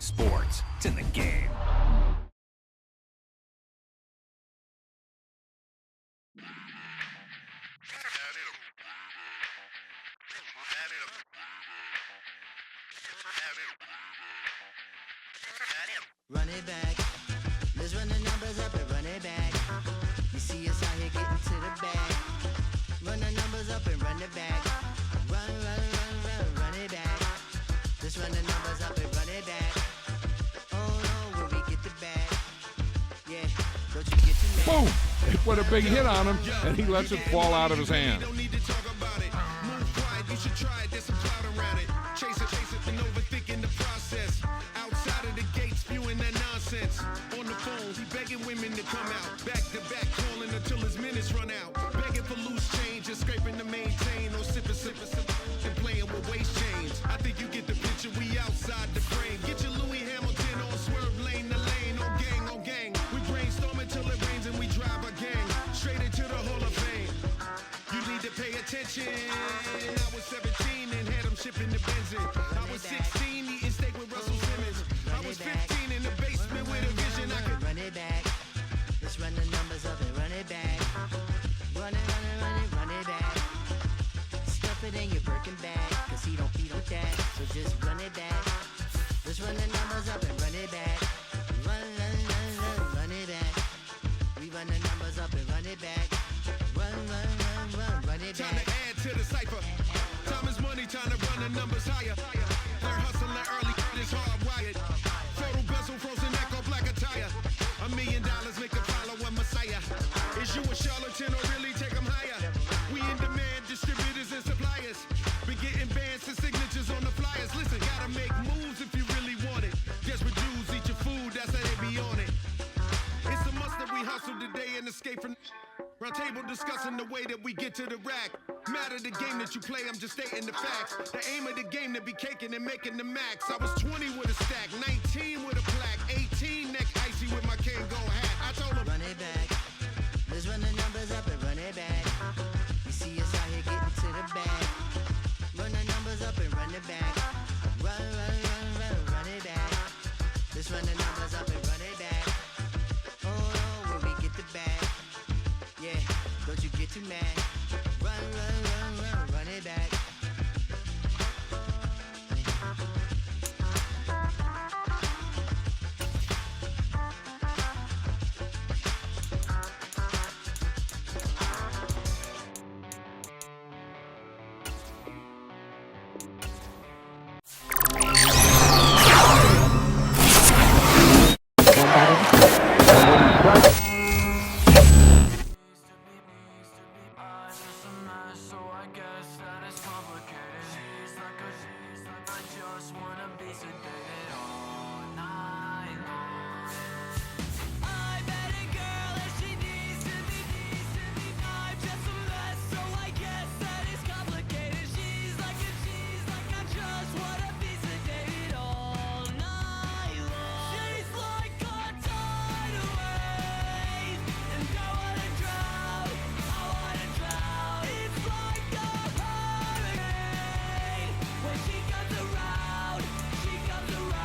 sports. It's in the game. Run it back. Let's run the numbers up and run it back. You see us out here getting to the bag. Run the numbers up and run it back. Run it back. Let's run the numbers up and run it back. Oh no, when we get the bag. Yeah, don't you get too mad. Boom! They put a big hit on him, and he lets it fall out of his hand. Don't need to talk about it. Move quiet, you should try it. There's some cloud around it. Chase it, and overthinking the process. Outside of the gate, spewing that nonsense. On the phone, he begging women to come out. Back to back, calling until his minutes run out. Begging for loose change and scraping to maintain. Or sipping, and playing with waist chains. I think you get the picture. We outside the frame. Get your Louis Hamilton on swerve lane to lane. On gang. We brainstorm until it rains and we drive our gang straight into the Hall of Fame. You need to pay attention. I was 17 and had him shipping the benzine. I was 16 eating steak with Russell Simmons. I was 15 in the basement with a vision. I could run it back. Let's run the numbers up and run it back. Run it back. Stuff it in your Birkin bag, cause he don't feed with that. So just run it back. Let's run the numbers up and run it back. Run it back. We run the numbers up and run it back. Run it back. time to add to the cipher. Time is money, time to run the numbers higher. Learn hustling early, it's hardwired. Total bezel, frozen neck off like a tire. $1 million make a follow a messiah. Is you a charlatan or really take them higher? We in demand, distributors and suppliers. Been getting bands and signatures on the flyers. Listen, gotta make moves if you really want it. Desperate dudes eat your food, that's how they be on it. It's a must that we hustle today and escape from round table discussing the way that we get to the rack. Matter the game that you play, I'm just stating the facts. The aim of the game to be caking and making the max. I was 20 with a stack, 19 with a plaque, 18 neck icy with my Kango hat. I told him, run it back. Let's run the numbers up and run it back. You see us out here getting to the bag. Run the numbers up and run it back. Run it back. Let's run the numbers up and run it back. Oh no, when we get the bag. Yeah, don't you get too mad. Run it back. She comes around.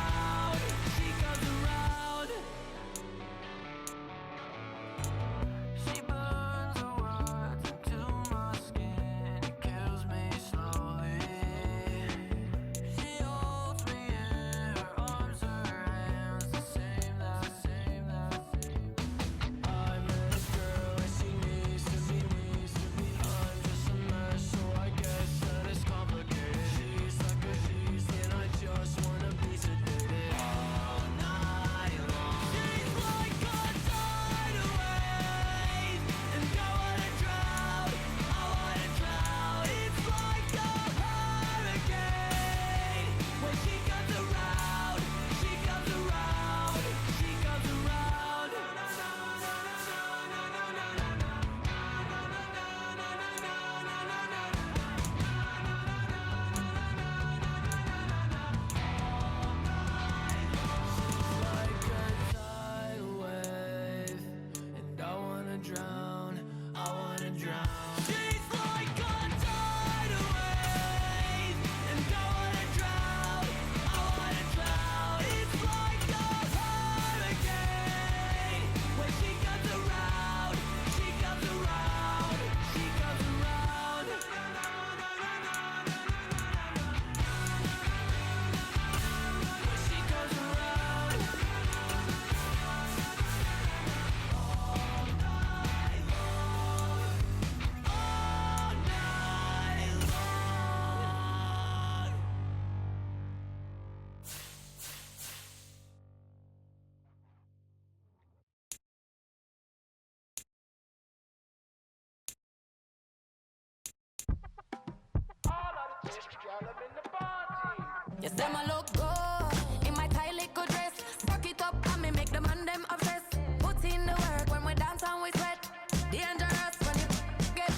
Yes, them a look good in my tight little dress. Rock it up and me make the man them obsessed. Put in the work when we dance and we sweat. Dangerous when you get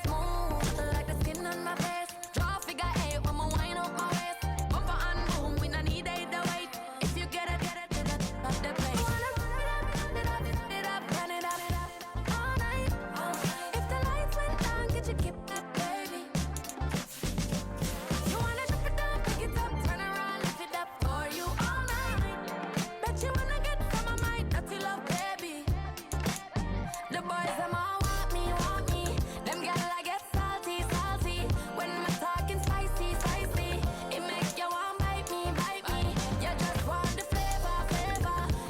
smooth like the skin on my face. Draw figure eight when we wind up my waist. Bumper and boom, we no need it the weight. If you get it, off the place. Run it up all night. If the lights went down, could you keep that, baby? You wanna drop it down, pick it up, turn around, lift it up for you all night. Bet you wanna get some of my dirty love, baby. The boys them all want me. Them gyal I get salty. When I'm talking spicy. It make you want bite me. You just want the flavor.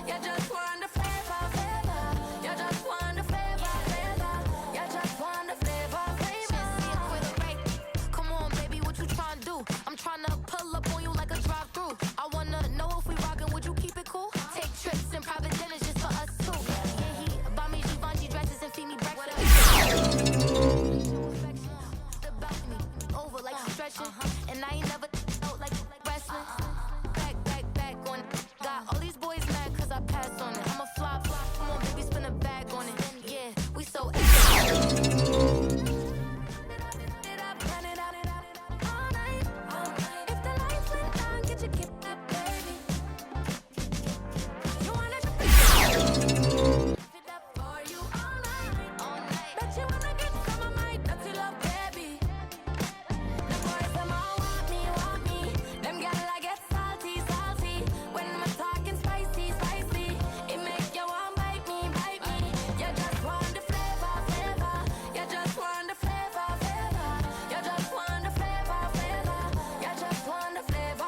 You just want the flavor. You just want the flavor. You just want the flavor. Just see it for the right. Come on, baby, what you tryna do? I'm tryna pull up on you like a drive-through. I wanna know if we rockin', would you keep it cool? Take trips and private dinners just for us two. Yeah, he buy me Givenchy dresses and feed me breakfast. The balcony over like stretching, and I ain't never out like wrestling. Back on it. Got all these boys mad 'cause I passed on it. I'm a flop. Come on, baby, spin a bag on it. Yeah, we so. Run it up all night. If the lights went down, could you keep that, baby? You wanna drop it up for you all night. Bet you wanna get some of my dirty love, baby. The boys them all want me. Them gyal I get salty. When I'm talking spicy. It make you want bite me. You just want the flavor. You just want the flavor. You just want the flavor. You just want the flavor.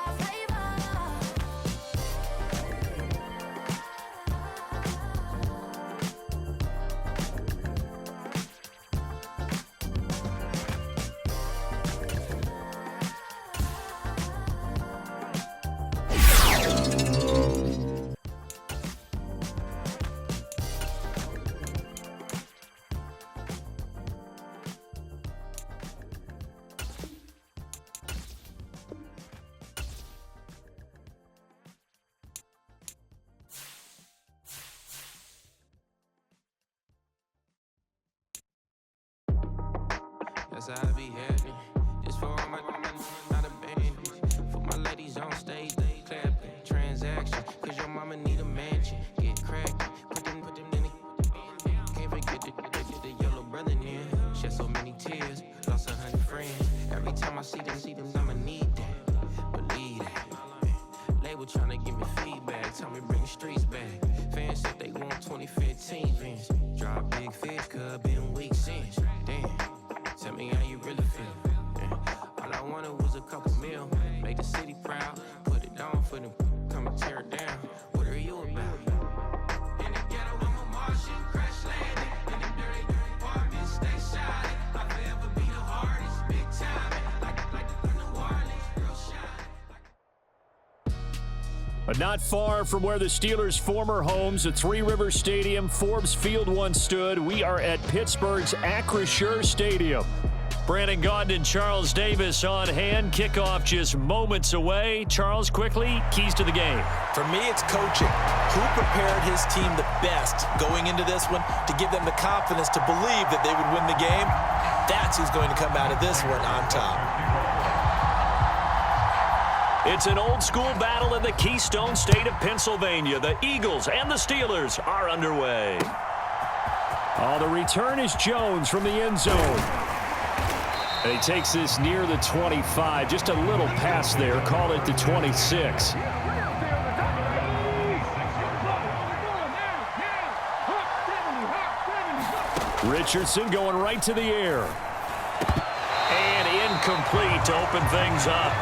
That's how I be having. Just for all my not abandoned. For my ladies on stage, they clapping. Transaction, 'cause your mama need a mansion. Get cracked, put them in the. Can't forget the yellow brother near. Shed so many tears, lost 100 friends. Every time I see them, I'ma need that. Believe that. Label tryna give me feedback, tell me bring the streets back. Fans said they want 2015 Vince. Drop big fish, 'cause been weak since. Damn. Tell me how you really feel. Yeah. All I wanted was a couple mil. Make the city proud. Put it on for them. Come and tear it down. What are you about? In the ghetto, I'm a Martian. Crash landing. In them dirty apartments, stay shining. I'll forever be the hardest. Big time. Like the New Orleans. Real shine. But not far from where the Steelers' former homes at Three Rivers Stadium, Forbes Field once stood, we are at Pittsburgh's Acrisure Stadium. Brandon Gaudin and Charles Davis on hand. Kickoff just moments away. Charles, quickly, keys to the game. For me, it's coaching. Who prepared his team the best going into this one to give them the confidence to believe that they would win the game? That's who's going to come out of this one on top. It's an old-school battle in the Keystone State of Pennsylvania. The Eagles and the Steelers are underway. Oh, the return is Jones from the end zone. And he takes this near the 25. Just a little pass there. Call it the 26. Richardson going right to the air. And incomplete to open things up.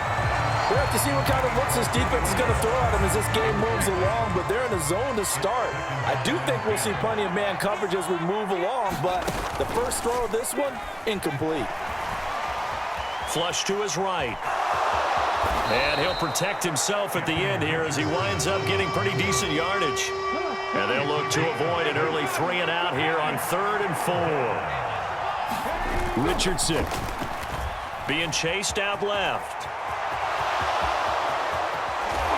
We'll have to see what kind of looks this defense is going to throw at them as this game moves along, but they're in a zone to start. I do think we'll see plenty of man coverage as we move along, but the first throw of this one, incomplete. Flush to his right. And he'll protect himself at the end here as he winds up getting pretty decent yardage. And they'll look to avoid an early 3 and out here on 3rd and 4. Richardson. being chased out left.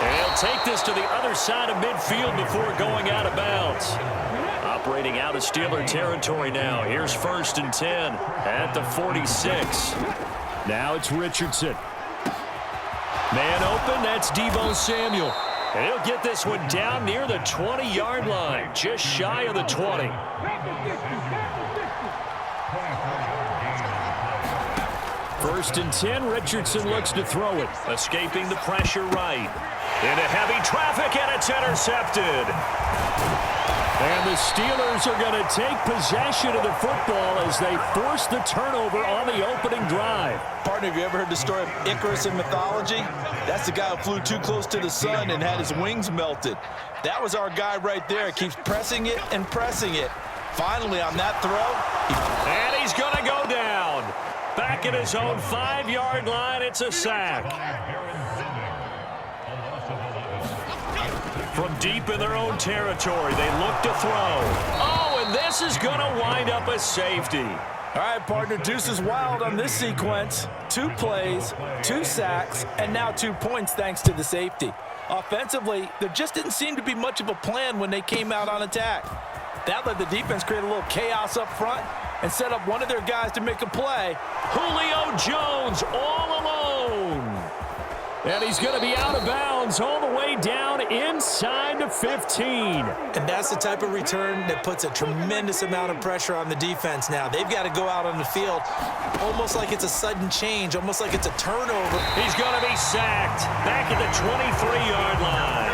And he'll take this to the other side of midfield before going out of bounds. Operating out of Steeler territory now. Here's 1st and 10 at the 46. Now it's Richardson. Man open, that's Deebo Samuel. And he'll get this one down near the 20-yard line, just shy of the 20. First and 10, Richardson looks to throw it. Escaping the pressure right. Into heavy traffic, and it's intercepted. And the Steelers are going to take possession of the football as they force the turnover on the opening drive. Partner, have you ever heard the story of Icarus in mythology? That's the guy who flew too close to the sun and had his wings melted. That was our guy right there. Keeps pressing it and pressing it. Finally, on that throw. And he's going to go down. Back at his own 5-yard line, it's a sack. From deep in their own territory, they look to throw. Oh, and this is going to wind up a safety. All right, partner, deuce is wild on this sequence. 2 plays, 2 sacks, and now 2 points thanks to the safety. Offensively, there just didn't seem to be much of a plan when they came out on attack. That let the defense create a little chaos up front and set up one of their guys to make a play. Julio Jones all alone. And he's going to be out of bounds all the way down inside the 15. And that's the type of return that puts a tremendous amount of pressure on the defense now. They've got to go out on the field almost like it's a sudden change, almost like it's a turnover. He's going to be sacked back at the 23-yard line.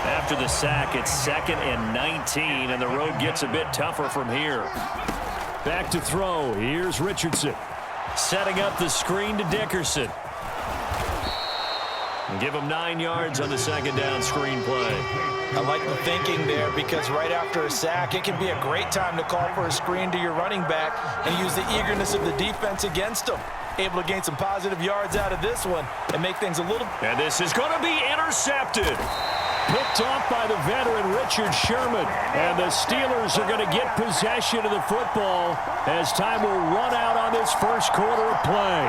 After the sack, it's 2nd and 19, and the road gets a bit tougher from here. Back to throw. Here's Richardson. Setting up the screen to Dickerson. And give him 9 yards on the 2nd down screen play. I like the thinking there because right after a sack, it can be a great time to call for a screen to your running back and use the eagerness of the defense against them. Able to gain some positive yards out of this one and make things a little... And this is going to be intercepted. Picked off by the veteran Richard Sherman. And the Steelers are going to get possession of the football as time will run out on this first quarter of play.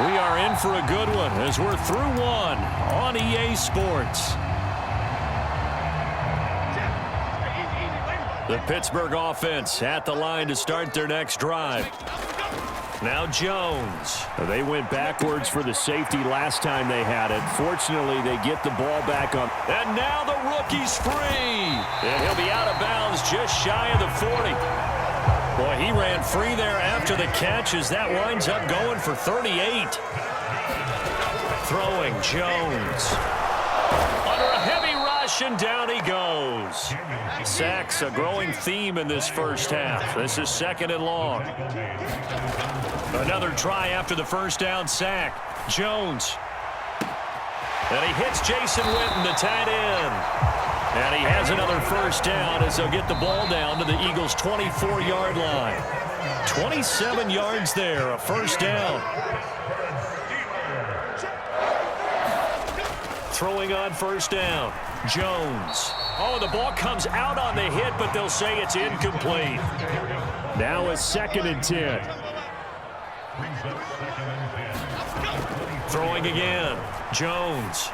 We are in for a good one as we're through one on EA Sports. The Pittsburgh offense at the line to start their next drive. Now Jones. They went backwards for the safety last time they had it. Fortunately, they get the ball back on. And now the rookie's free. And he'll be out of bounds just shy of the 40. Boy, he ran free there after the catch as that winds up going for 38. Throwing Jones. Under a heavy rush, and down he goes. Sacks, a growing theme in this first half. This is 2nd and long. Another try after the first down sack. Jones. And he hits Jason Witten, the tight end. And he has another first down as they'll get the ball down to the Eagles' 24-yard line. 27 yards there, a first down. Throwing on first down, Jones. Oh, the ball comes out on the hit, but they'll say it's incomplete. Now a 2nd and 10. Throwing again, Jones.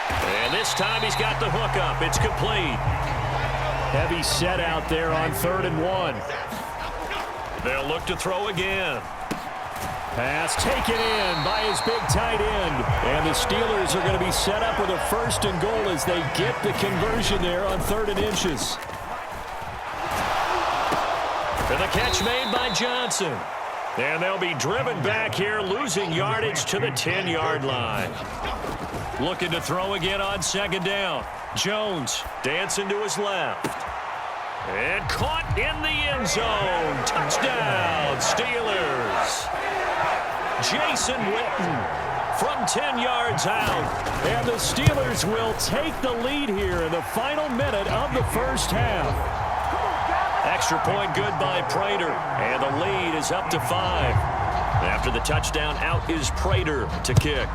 And this time he's got the hook up. It's complete. Heavy set out there on 3rd and 1. They'll look to throw again. Pass taken in by his big tight end. And the Steelers are going to be set up with a 1st and goal as they get the conversion there on 3rd and inches. And the catch made by Johnson. And they'll be driven back here, losing yardage to the 10-yard line. Looking to throw again on 2nd down. Jones dancing to his left. And caught in the end zone. Touchdown, Steelers. Jason Witten from 10 yards out. And the Steelers will take the lead here in the final minute of the first half. Extra point good by Prater. And the lead is up to 5. After the touchdown, out is Prater to kick.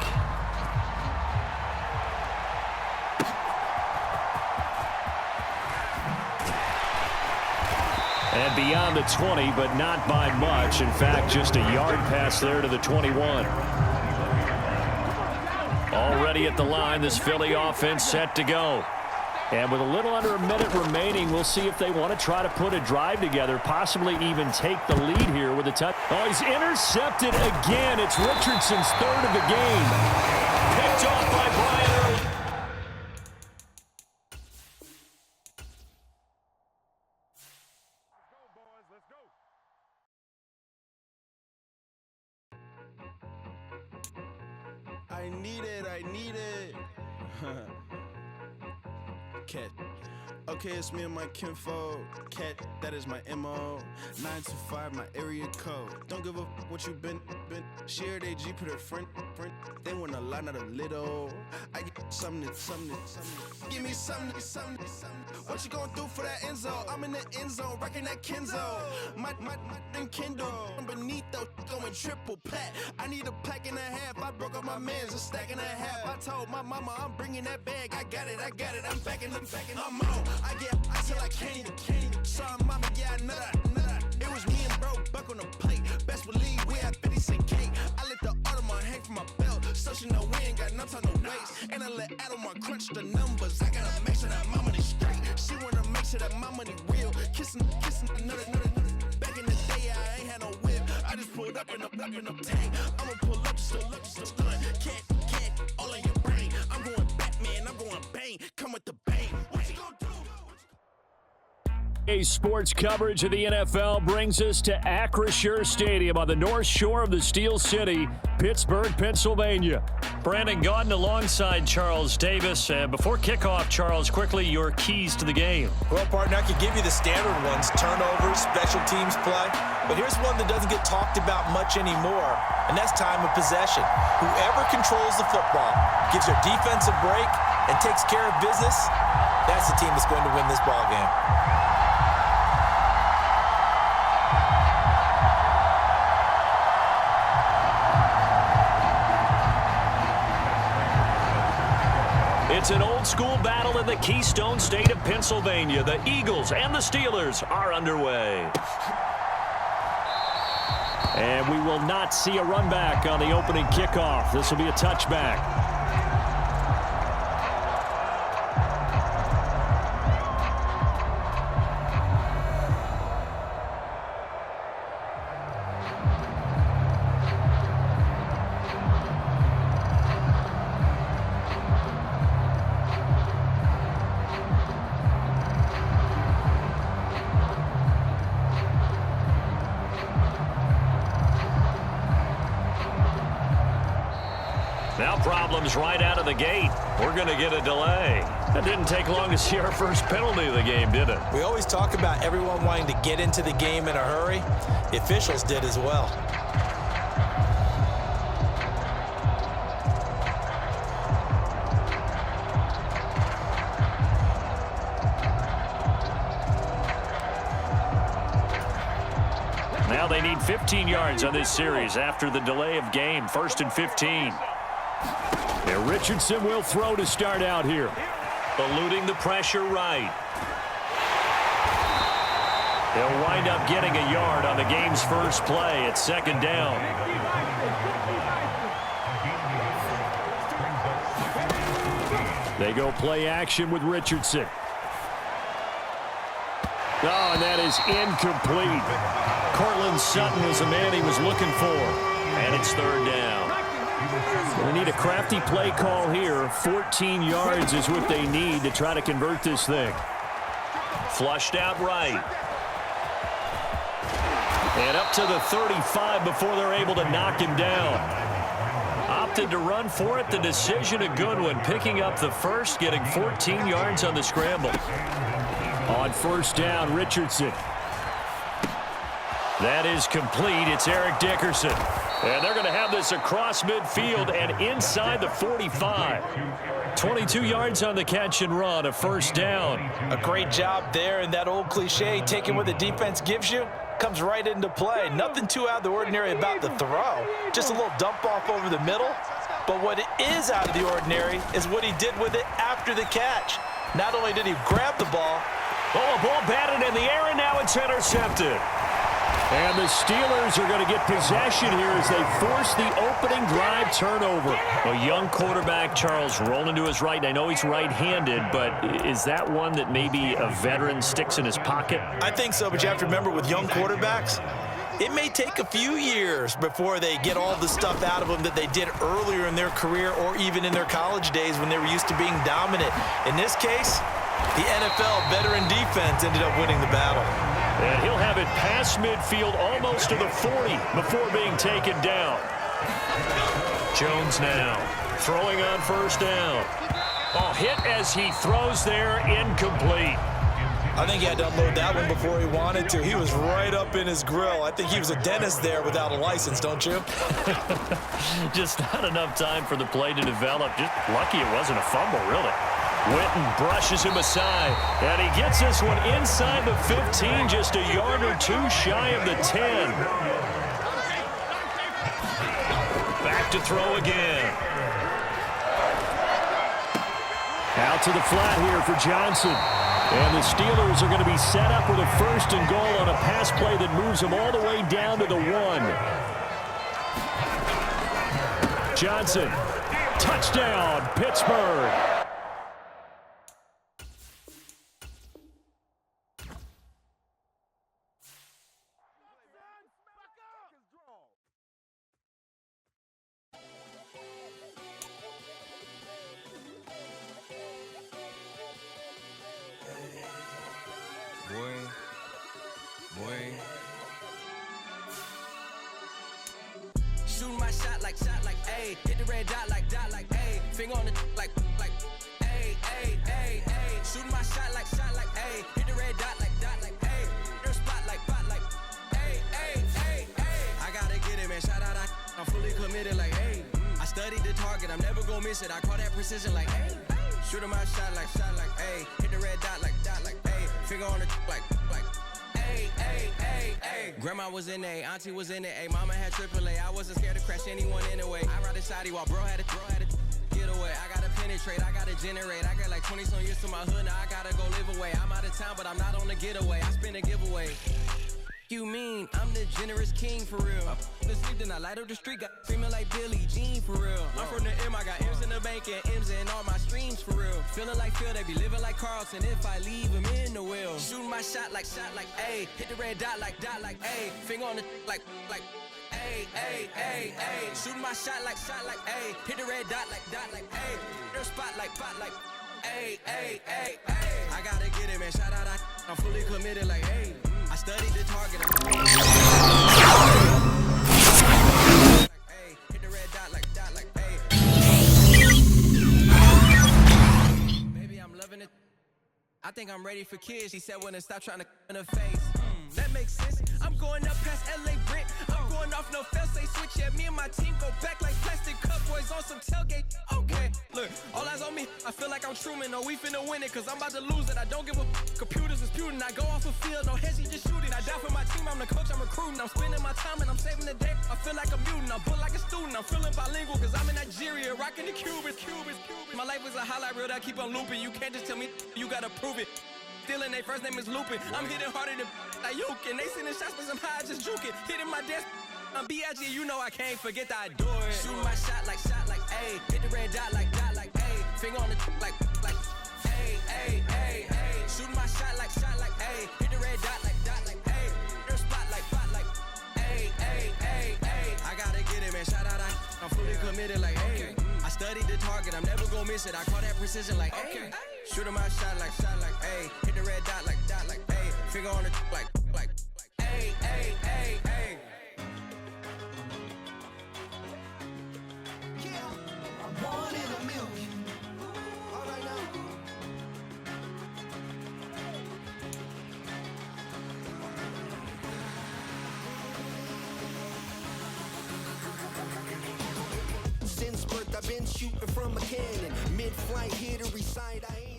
And beyond the 20, but not by much. In fact, just a yard pass there to the 21. Already at the line, this Philly offense set to go. And with a little under a minute remaining, we'll see if they want to try to put a drive together, possibly even take the lead here with a touch. Oh, he's intercepted again. It's Richardson's third of the game. Picked off by Brian Early. I need it. Cat. Okay, it's me and my kinfolk. Cat, that is my MO. 925, my area code. Don't give a what you been. Shared AG, put her friend. They want a lot, not a little. I get something. Give me something. What you gonna do for that end zone? I'm in the end zone, rocking that Kenzo. My Kindle. Beneath though, going triple plat. I need a pack and a half. I broke up my man's a stack and a half. I told my mama I'm bringing that bag. I got it. I'm backing. I'm on. I get ice till I can't. Sorry, mama, yeah, I know that. It was me and bro, buck on the plate. Best believe we had 50 cent cake. I let the Audemars hang from my belt, so she know we ain't got no time to waste. And I let Audemars crunch the numbers. I gotta make sure that my money straight. She wanna make sure that my money real. Kissing another. Back in the day, I ain't had no whip. I just pulled up in a tank. I'ma pull up just to stun. Can't, all in your brain. I'm going Batman, I'm going bang. Come with the bang. What you gonna do? A sports coverage of the NFL brings us to Acrisure Stadium on the north shore of the Steel City, Pittsburgh, Pennsylvania. Brandon Gaudin alongside Charles Davis. Before kickoff, Charles, quickly your keys to the game. Well, partner, I could give you the standard ones, turnovers, special teams play. But here's one that doesn't get talked about much anymore, and that's time of possession. Whoever controls the football, gives their defense a break, and takes care of business, that's the team that's going to win this ball game. It's an old-school battle in the Keystone State of Pennsylvania. The Eagles and the Steelers are underway. And we will not see a run back on the opening kickoff. This will be a touchback. Now problems right out of the gate. We're going to get a delay. That didn't take long to see our first penalty of the game, did it? We always talk about everyone wanting to get into the game in a hurry. The officials did as well. Now they need 15 yards on this series after the delay of game. 1st and 15. And Richardson will throw to start out here. Eluding the pressure right. They'll wind up getting a yard on the game's first play at 2nd down. They go play action with Richardson. Oh, and that is incomplete. Cortland Sutton was the man he was looking for. And it's 3rd down. They need a crafty play call here. 14 yards is what they need to try to convert this thing. Flushed out right. And up to the 35 before they're able to knock him down. Opted to run for it. The decision a good one. Picking up the first, getting 14 yards on the scramble. On 1st down, Richardson. That is complete. It's Eric Dickerson. And they're going to have this across midfield and inside the 45. 22 yards on the catch and run, a 1st down. A great job there, and that old cliche, taking what the defense gives you, comes right into play. Nothing too out of the ordinary about the throw. Just a little dump off over the middle. But what is out of the ordinary is what he did with it after the catch. Not only did he grab the ball, Oh, a ball batted in the air, and now it's intercepted. And the Steelers are going to get possession here as they force the opening drive turnover. A young quarterback, Charles, rolling to his right. I know he's right-handed, but is that one that maybe a veteran sticks in his pocket? I think so, but you have to remember with young quarterbacks, it may take a few years before they get all the stuff out of them that they did earlier in their career or even in their college days when they were used to being dominant. In this case, the NFL veteran defense ended up winning the battle. And he'll have it past midfield almost to the 40 before being taken down. Jones now throwing on first down. Oh, hit as he throws there, incomplete. I think he had to unload that one before he wanted to. He was right up in his grill. I think he was a dentist there without a license, don't you? Just not enough time for the play to develop. Just lucky it wasn't a fumble, really. Witten brushes him aside, and he gets this one inside the 15, just a yard or two shy of the 10. Back to throw again. Out to the flat here for Johnson. And the Steelers are going to be set up with a 1st and goal on a pass play that moves them all the way down to the 1. Johnson, touchdown, Pittsburgh. Shooting my shot like, ayy. Hit the red dot like, ayy. Finger on the like, ayy, ayy, ayy, ayy. Shooting my shot like, ayy. Hit the red dot like, ayy. Their spot like, ayy, ayy, ayy, ayy. I gotta get it, man. Shout out, I'm fully committed like, ayy. I studied the target, I'm never gonna miss it. I call that precision like, ayy. Shooting my shot like, ayy. Hit the red dot like, ayy. Finger on the like, ayy, ayy, ayy, ayy. Grandma was in A, auntie was in it, ayy. Mama had AAA, I wasn't scared to crash anyone anyway. I ride a shotty while bro had to get away. I gotta penetrate, I gotta generate. I got like 20-some years to my hood, now I gotta go live away. I'm out of town, but I'm not on the getaway. I spin a giveaway. You mean I'm the generous king for real? I the sleep, then I light up the street, got screaming like Billie Jean for real. I'm from the M, I got M's in the bank and M's in all my streams for real. Feeling like Phil, they be living like Carlton if I leave him in the wheel. Shooting my shot like, ayy. Hit the red dot like, ayy. Finger on the like, ayy, ayy, ayy, ayy. Shooting my shot like, ayy. Hit the red dot like, ayy. Their spot like, ayy, ayy, ayy, ayy. I gotta get it, man. Shout out, I'm fully committed like, ayy. I studied the target. Hit the red dot like, baby, I'm loving it. I think I'm ready for kids. He said when to stop trying to in her face. That makes sense. I'm going up past LA Brent. I'm going off no fail, say switch. Yeah, me and my team go back like plastic cup boys on some tailgate. Okay, look, all eyes on me. I feel like I'm Truman. No, we finna win it, cause I'm about to lose it. I don't give a computers disputing. I go off a field, no heads, just shooting. I die for my team, I'm the coach, I'm recruiting. I'm spending my time and I'm saving the day. I feel like a mutant, I'm built like a student. I'm feeling bilingual, cause I'm in Nigeria, rocking the Cubans. My life is a highlight reel that I keep on looping. You can't just tell me, you gotta prove it. Stealing, they first name is Lupin. I'm hitting harder than like Yukin. They sending shots, but somehow I just juke it. Hitting my desk, I'm B.I.G. You know I can't forget that I do it. Shooting my shot like, ayy. Hit the red dot like, ayy. Finger on the like, ayy, ayy, ayy, ayy. Shooting my shot like, ayy. Hit the red dot like, ayy. Their spot like, ayy, ayy, ayy, ayy. I gotta get it, man. Shout out, I'm fully committed like, ayy. I studied the target, I'm never gonna miss it. I call that precision like, ayy. Shooting my shot like, ayy. Hit the red dot like, ayy. Finger on the like, ayy, ayy, ayy, ayy. Yeah, I'm one in a million. All right now. Since birth, I've been shooting from a cannon. Mid-flight, here to recite, I ain't.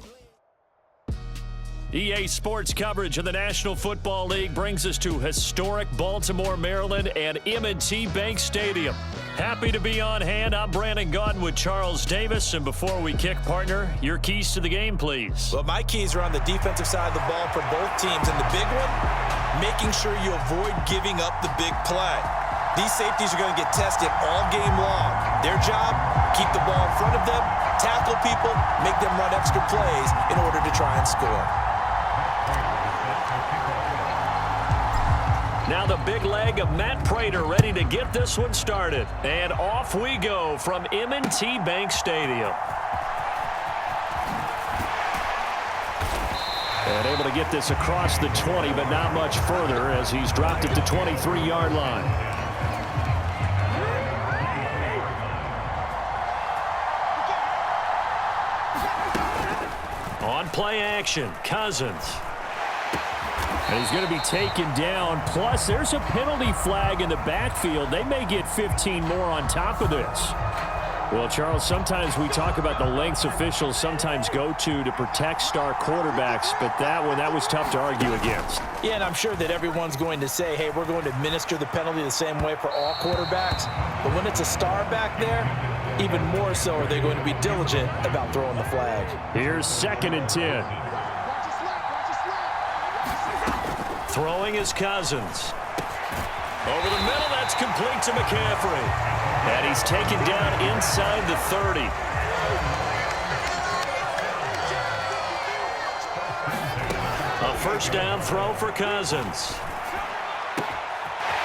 EA Sports coverage of the National Football League brings us to historic Baltimore, Maryland, and M&T Bank Stadium. Happy to be on hand. I'm Brandon Gaudin with Charles Davis. And before we kick, partner, your keys to the game, please. Well, my keys are on the defensive side of the ball for both teams. And the big one, making sure you avoid giving up the big play. These safeties are going to get tested all game long. Their job, keep the ball in front of them, tackle people, make them run extra plays in order to try and score. Now the big leg of Matt Prater ready to get this one started. And off we go from M&T Bank Stadium. And able to get this across the 20, but not much further as he's dropped it to 23-yard line. On play action, Cousins. And he's going to be taken down. Plus, there's a penalty flag in the backfield. They may get 15 more on top of this. Well, Charles, sometimes we talk about the lengths officials sometimes go to protect star quarterbacks, but that was tough to argue against. Yeah, and I'm sure that everyone's going to say, hey, we're going to administer the penalty the same way for all quarterbacks. But when it's a star back there, even more so are they going to be diligent about throwing the flag. Here's 2nd and 10. Throwing is Cousins. Over the middle, that's complete to McCaffrey. And he's taken down inside the 30. A first down throw for Cousins.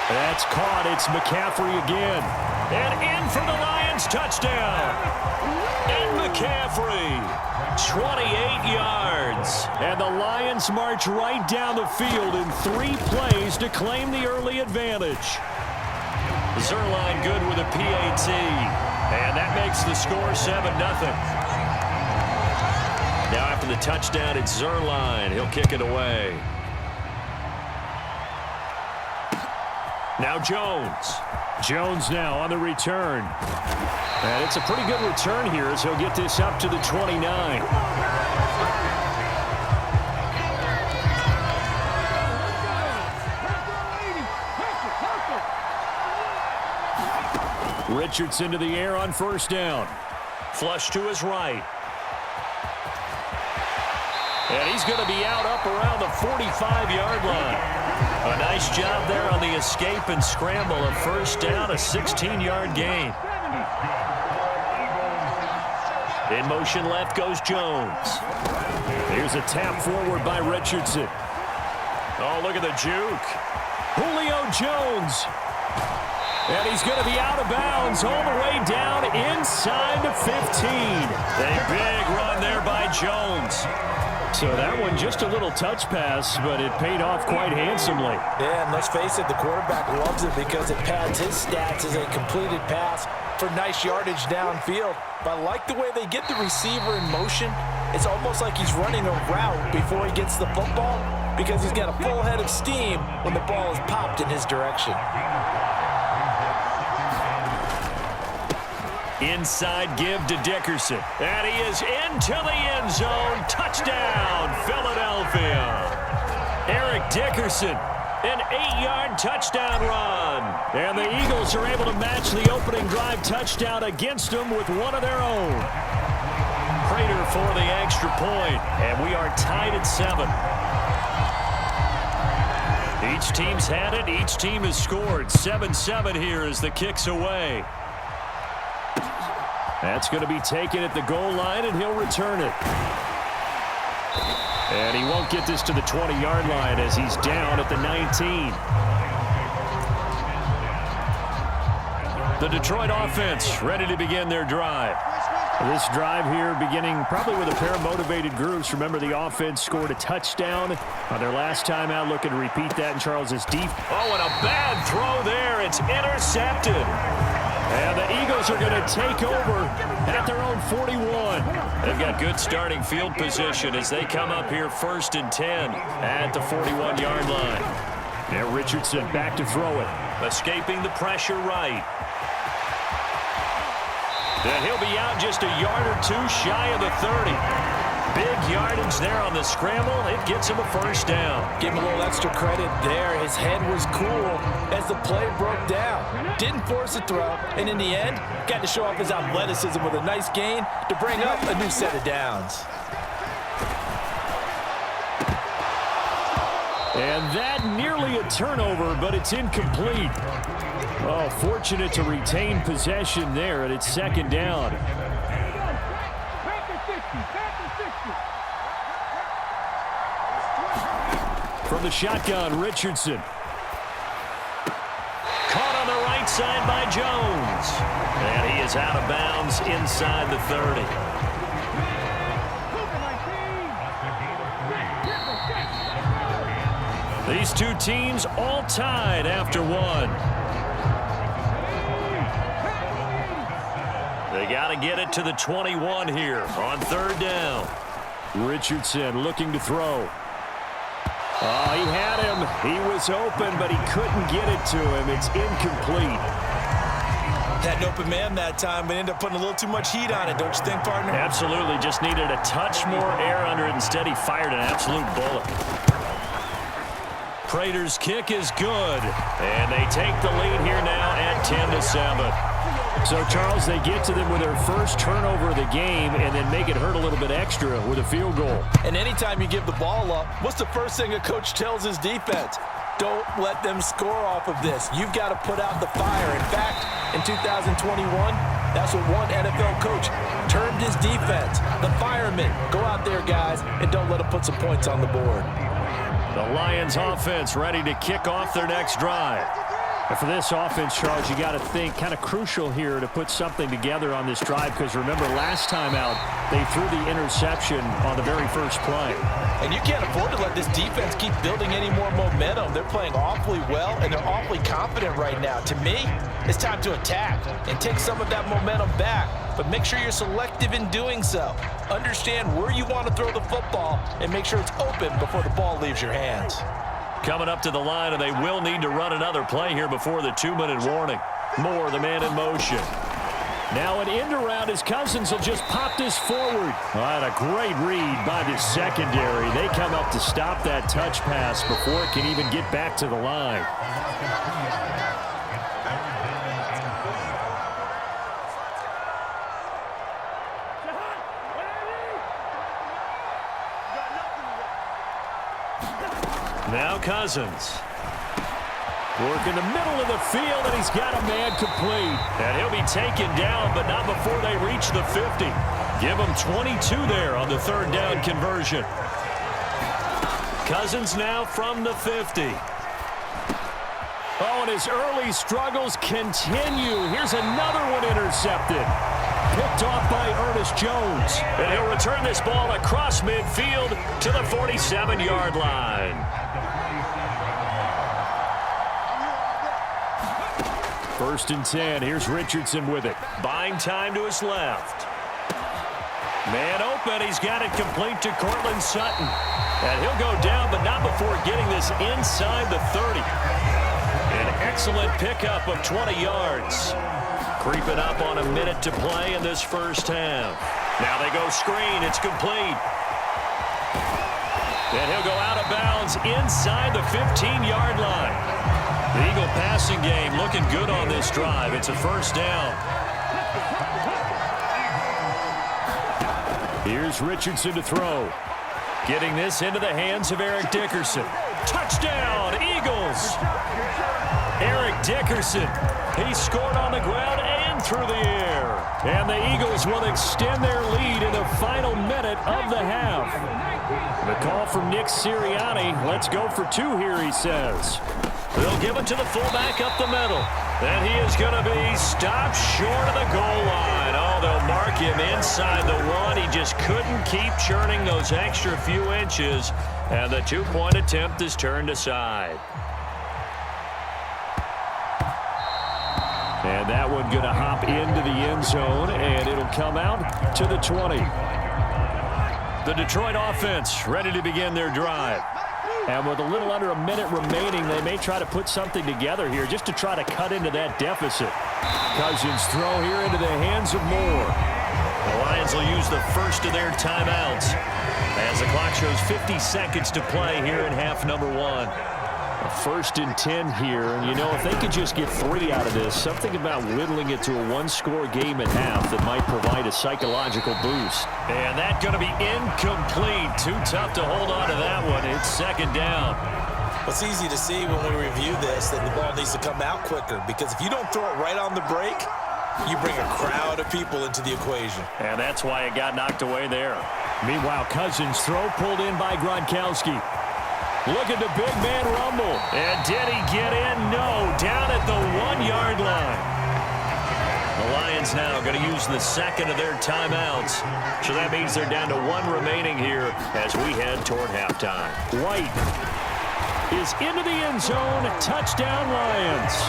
That's caught. It's McCaffrey again. And in for the Lions touchdown. And McCaffrey. 28 yards. And the Lions march right down the field in 3 plays to claim the early advantage. Zerline good with a PAT. And that makes the score 7-0. Now after the touchdown, it's Zerline. He'll kick it away. Now Jones. Jones now on the return. And it's a pretty good return here as he'll get this up to the 29. Richardson to the air on first down. Flush to his right. And he's going to be out up around the 45-yard line. A nice job there on the escape and scramble. A first down, a 16-yard gain. In motion left goes Jones. Here's a tap forward by Richardson. Oh, look at the juke. Julio Jones. And he's going to be out of bounds all the way down inside the 15. A big run there by Jones. So that one just a little touch pass, but it paid off quite handsomely. Yeah, and let's face it, the quarterback loves it because it pads his stats as a completed pass for nice yardage downfield. But I like the way they get the receiver in motion. It's almost like he's running a route before he gets the football because he's got a full head of steam when the ball is popped in his direction. Inside give to Dickerson. And he is into the end zone. Touchdown, Philadelphia. Eric Dickerson, an 8-yard touchdown run. And the Eagles are able to match the opening drive touchdown against them with one of their own. Prater for the extra point. And we are tied at 7. Each team's had it. Each team has scored. 7-7 here as the kick's away. That's going to be taken at the goal line, and he'll return it. And he won't get this to the 20-yard line as he's down at the 19. The Detroit offense ready to begin their drive. This drive here beginning probably with a pair of motivated groups. Remember, the offense scored a touchdown on their last time out. Looking to repeat that in Charles's deep. Oh, and a bad throw there. It's intercepted. And the Eagles are going to take over at their own 41. They've got good starting field position as they come up here 1st and 10 at the 41-yard line. Now Richardson back to throw it. Escaping the pressure right. And he'll be out just a yard or two shy of the 30. Big yardage there on the scramble. It gets him a first down. Give him a little extra credit there. His head was cool as the play broke down. Didn't force a throw, and in the end, got to show off his athleticism with a nice gain to bring up a new set of downs. And that nearly a turnover, but it's incomplete. Oh, fortunate to retain possession there, and it's second down. From the shotgun, Richardson. Caught on the right side by Jones. And he is out of bounds inside the 30. These two teams all tied after one. They got to get it to the 21 here on third down. Richardson looking to throw. Oh, he had him. He was open, but he couldn't get it to him. It's incomplete. Had an open man that time, but ended up putting a little too much heat on it, don't you think, partner? Absolutely. Just needed a touch more air under it. Instead, he fired an absolute bullet. Prater's kick is good, and they take the lead here now at 10-7. So, Charles, they get to them with their first turnover of the game and then make it hurt a little bit extra with a field goal. And anytime you give the ball up, what's the first thing a coach tells his defense? Don't let them score off of this. You've got to put out the fire. In fact, in 2021, that's what one NFL coach termed his defense. The firemen. Go out there, guys, and don't let them put some points on the board. The Lions offense ready to kick off their next drive. And for this offense, Charles, you got to think kind of crucial here to put something together on this drive, because remember last time out they threw the interception on the very first play. And you can't afford to let this defense keep building any more momentum. They're playing awfully well, and they're awfully confident right now. To me, it's time to attack and take some of that momentum back, but make sure you're selective in doing so. Understand where you want to throw the football and make sure it's open before the ball leaves your hands. Coming up to the line, and they will need to run another play here before the 2-minute warning. Moore, the man in motion. Now an end around as Cousins will just pop this forward. Oh, and a great read by the secondary. They come up to stop that touch pass before it can even get back to the line. Now Cousins. Working the middle of the field, and he's got a man complete. And he'll be taken down, but not before they reach the 50. Give him 22 there on the third down conversion. Cousins now from the 50. Oh, and his early struggles continue. Here's another one intercepted. Picked off by Ernest Jones. And he'll return this ball across midfield to the 47-yard line. First and 10. Here's Richardson with it. Buying time to his left. Man open. He's got it complete to Cortland Sutton. And he'll go down, but not before getting this inside the 30. An excellent pickup of 20 yards. Creeping up on a minute to play in this first half. Now they go screen. It's complete. And he'll go out of bounds inside the 15-yard line. The Eagle passing game looking good on this drive. It's a first down. Here's Richardson to throw. Getting this into the hands of Eric Dickerson. Touchdown, Eagles! Eric Dickerson. He scored on the ground and through the air. And the Eagles will extend their lead in the final minute of the half. The call from Nick Sirianni. Let's go for two here, he says. They'll give it to the fullback up the middle. And he is going to be stopped short of the goal line. Oh, they'll mark him inside the one. He just couldn't keep churning those extra few inches. And the two-point attempt is turned aside. And that one going to hop into the end zone, and it'll come out to the 20. The Detroit offense ready to begin their drive. And with a little under a minute remaining, they may try to put something together here just to try to cut into that deficit. Cousins throw here into the hands of Moore. The Lions will use the first of their timeouts as the clock shows 50 seconds to play here in half number 1. A 1st and 10 here. And, you know, if they could just get 3 out of this, something about whittling it to a one-score game at half that might provide a psychological boost. And that's going to be incomplete. Too tough to hold on to that one. It's 2nd down. It's easy to see when we review this that the ball needs to come out quicker, because if you don't throw it right on the break, you bring a crowd of people into the equation. And that's why it got knocked away there. Meanwhile, Cousins' throw pulled in by Gronkowski. Look at the big man rumble. And did he get in? No. Down at the 1-yard line. The Lions now going to use the second of their timeouts. So that means they're down to 1 remaining here as we head toward halftime. White is into the end zone. Touchdown, Lions.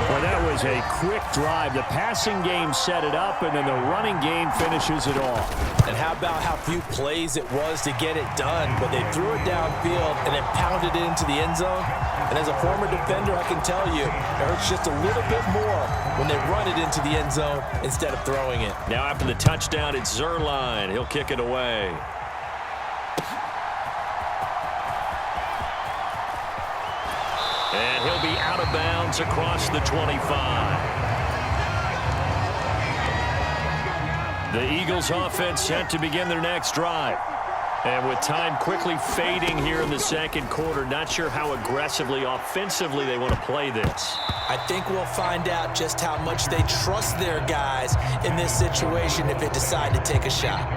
Well, that was a quick drive. The passing game set it up, and then the running game finishes it off. And how about how few plays it was to get it done, but they threw it downfield and then pounded it into the end zone. And as a former defender, I can tell you, it hurts just a little bit more when they run it into the end zone instead of throwing it. Now after the touchdown, it's Zerline. He'll kick it away. And he'll be out of bounds across the 25. The Eagles offense set to begin their next drive. And with time quickly fading here in the second quarter, not sure how aggressively, offensively they want to play this. I think we'll find out just how much they trust their guys in this situation if they decide to take a shot.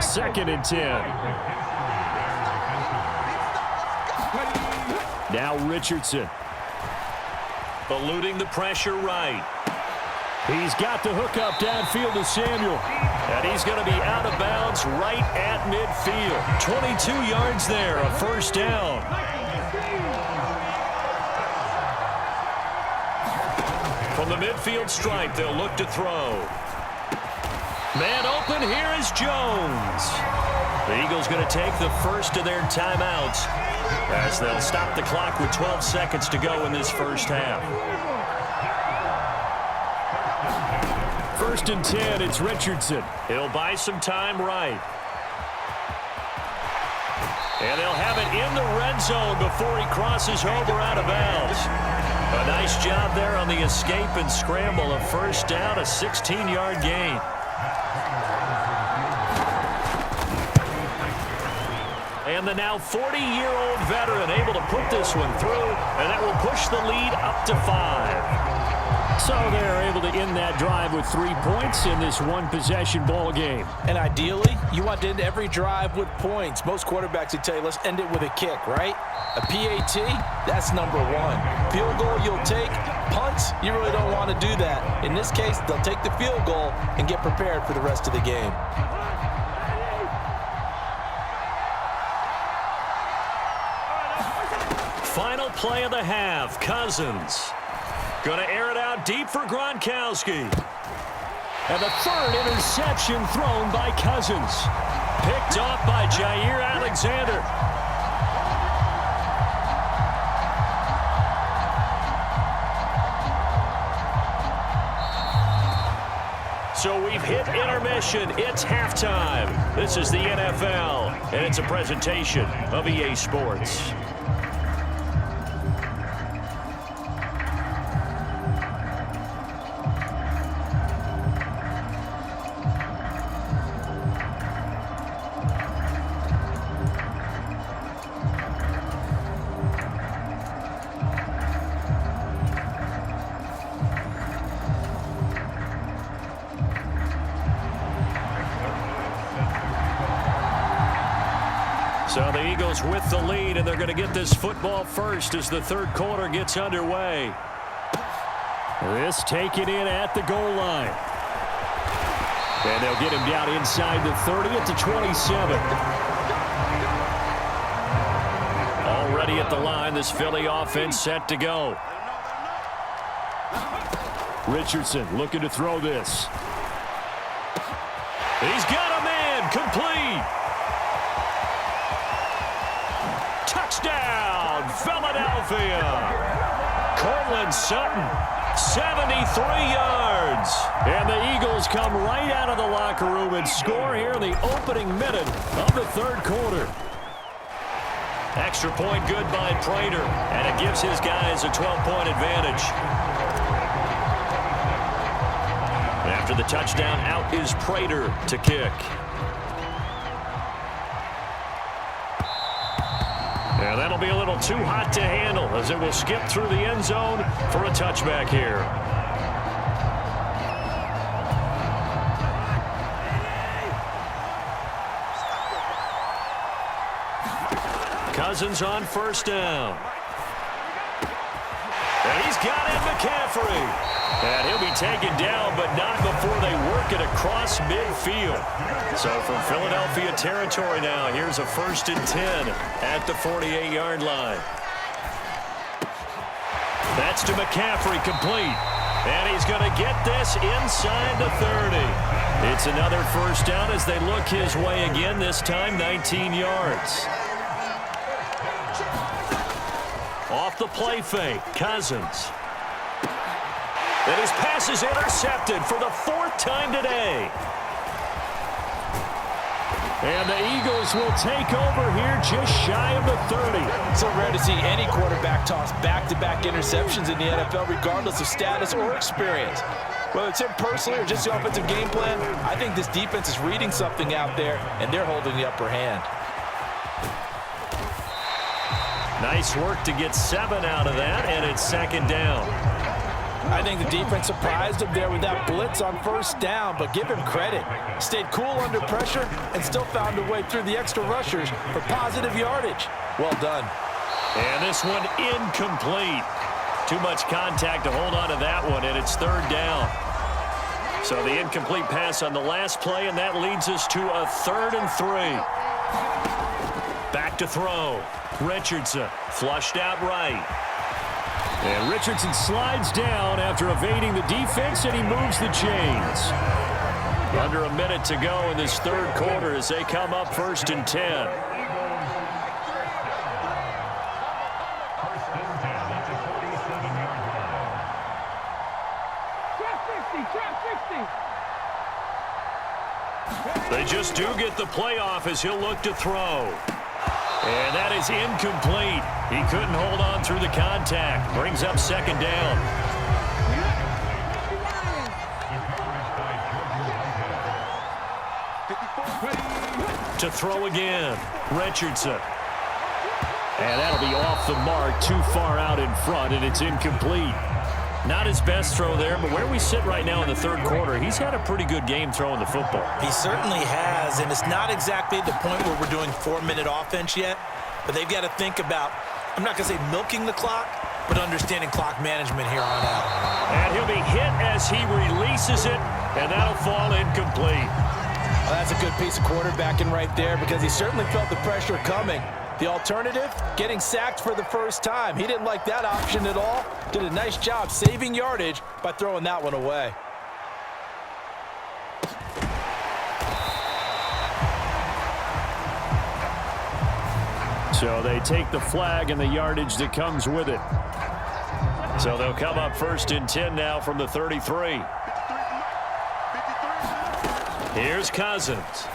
2nd and 10. Now Richardson. Eluding the pressure right. He's got the hook up downfield to Samuel. And he's going to be out of bounds right at midfield. 22 yards there, a 1st down. From the midfield stripe, they'll look to throw. Man open, here is Jones. The Eagles going to take the first of their timeouts as they'll stop the clock with 12 seconds to go in this first half. 1st and 10, it's Richardson. He'll buy some time right. And they'll have it in the red zone before he crosses over out of bounds. A nice job there on the escape and scramble. A 1st down, a 16-yard gain. And the now 40-year-old veteran able to put this one through, and that will push the lead up to 5. So they're able to end that drive with 3 points in this one-possession ball game. And ideally, you want to end every drive with points. Most quarterbacks would tell you, let's end it with a kick, right? A PAT, that's number 1. Field goal you'll take. Punts, you really don't want to do that. In this case, they'll take the field goal and get prepared for the rest of the game. Final play of the half, Cousins. Going to air it out deep for Gronkowski. And the 3rd interception thrown by Cousins. Picked off by Jair Alexander. So we've hit intermission. It's halftime. This is the NFL, and it's a presentation of EA Sports. So the Eagles with the lead, and they're going to get this football first as the third quarter gets underway. This taken in at the goal line. And they'll get him down inside the 30 at the 27. Already at the line, this Philly offense set to go. Richardson looking to throw this. He's got a man, complete. Touchdown, Philadelphia. Cortland Sutton, 73 yards. And the Eagles come right locker room and score here in the opening minute of the third quarter. Extra point good by Prater, and it gives his guys a 12-point advantage. After the touchdown, out is Prater to kick. And that'll be a little too hot to handle as it will skip through the end zone for a touchback here. Cousins on first down. And he's got it, McCaffrey. And he'll be taken down, but not before they work it across midfield. So from Philadelphia territory now, here's a 1st and 10 at the 48-yard line. That's to McCaffrey, complete. And he's going to get this inside the 30. It's another first down as they look his way again, this time 19 yards. Off the play fake, Cousins. And his pass is intercepted for the 4th time today. And the Eagles will take over here just shy of the 30. So rare to see any quarterback toss back-to-back interceptions in the NFL, regardless of status or experience. Whether it's him personally or just the offensive game plan, I think this defense is reading something out there, and they're holding the upper hand. Nice work to get 7 out of that, and it's 2nd down. I think the defense surprised him there with that blitz on first down, but give him credit. Stayed cool under pressure and still found a way through the extra rushers for positive yardage. Well done. And this one incomplete. Too much contact to hold on to that one, and it's 3rd down. So the incomplete pass on the last play, and that leads us to a 3rd and 3. Back to throw. Richardson flushed out right. And Richardson slides down after evading the defense, and he moves the chains. Under a minute to go in this third quarter as they come up 1st and 10. They just do get the playoff as he'll look to throw. And that is incomplete. He couldn't hold on through the contact. Brings up 2nd down. To throw again, Richardson. And that'll be off the mark, too far out in front, and it's incomplete. Not his best throw there, but where we sit right now in the third quarter, he's had a pretty good game throwing the football. He certainly has, and it's not exactly the point where we're doing 4-minute offense yet, but they've got to think about, I'm not going to say milking the clock, but understanding clock management here on out. And he'll be hit as he releases it, and that'll fall incomplete. Well, that's a good piece of quarterbacking right there because he certainly felt the pressure coming. The alternative, getting sacked for the first time. He didn't like that option at all. Did a nice job saving yardage by throwing that one away. So they take the flag and the yardage that comes with it. So they'll come up 1st and 10 now from the 33. Here's Cousins.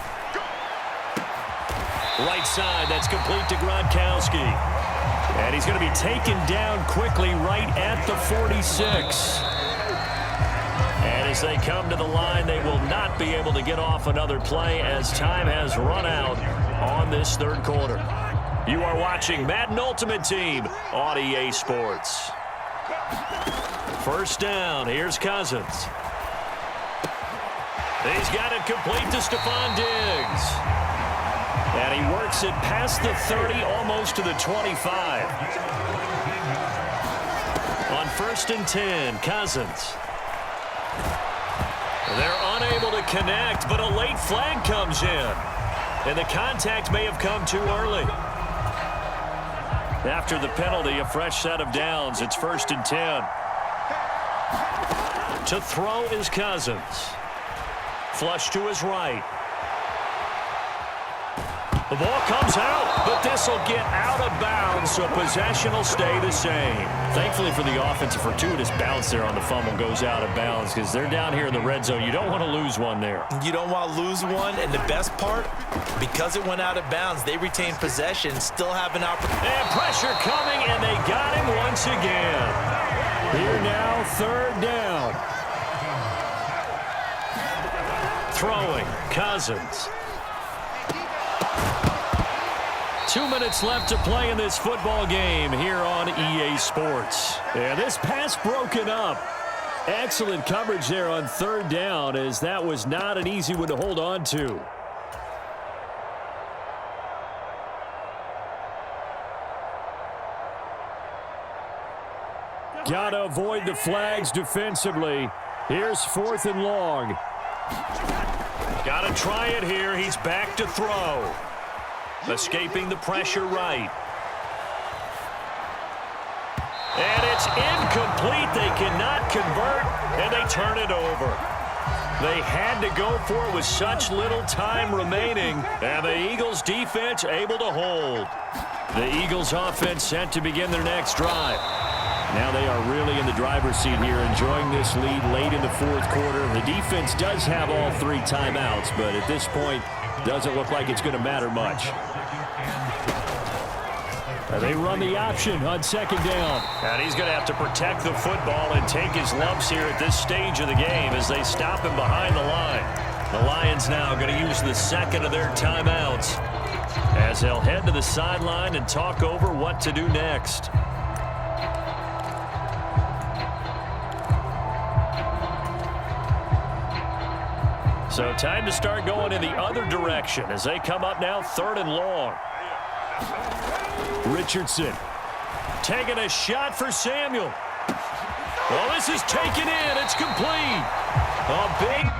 Right side, that's complete to Gronkowski. And he's going to be taken down quickly right at the 46. And as they come to the line, they will not be able to get off another play as time has run out on this third quarter. You are watching Madden Ultimate Team on EA Sports. 1st down, here's Cousins. He's got it complete to Stephon Diggs. And he works it past the 30, almost to the 25. On 1st and 10, Cousins. They're unable to connect, but a late flag comes in. And the contact may have come too early. After the penalty, a fresh set of downs. It's 1st and 10. To throw is Cousins. Flush to his right. The ball comes out, but this will get out of bounds, so possession will stay the same. Thankfully for the offense, a fortuitous bounce there on the fumble goes out of bounds because they're down here in the red zone. You don't want to lose one there. You don't want to lose one, and the best part, because it went out of bounds, they retain possession, still have an opportunity. And pressure coming, and they got him once again. Here now, third down. Throwing, Cousins. 2 minutes left to play in this football game here on EA Sports. And this pass broken up. Excellent coverage there on third down, as that was not an easy one to hold on to. Got to avoid the flags defensively. Here's 4th and long. Got to try it here. He's back to throw. Escaping the pressure right. And it's incomplete. They cannot convert, and they turn it over. They had to go for it with such little time remaining, and the Eagles defense able to hold. The Eagles offense set to begin their next drive. Now they are really in the driver's seat here, enjoying this lead late in the fourth quarter. The defense does have all 3 timeouts, but at this point, doesn't look like it's going to matter much. They run the option on second down. And he's going to have to protect the football and take his lumps here at this stage of the game as they stop him behind the line. The Lions now going to use the second of their timeouts as they'll head to the sideline and talk over what to do next. So time to start going in the other direction as they come up now 3rd and long. Richardson taking a shot for Samuel. Well, this is taken in. It's complete. A big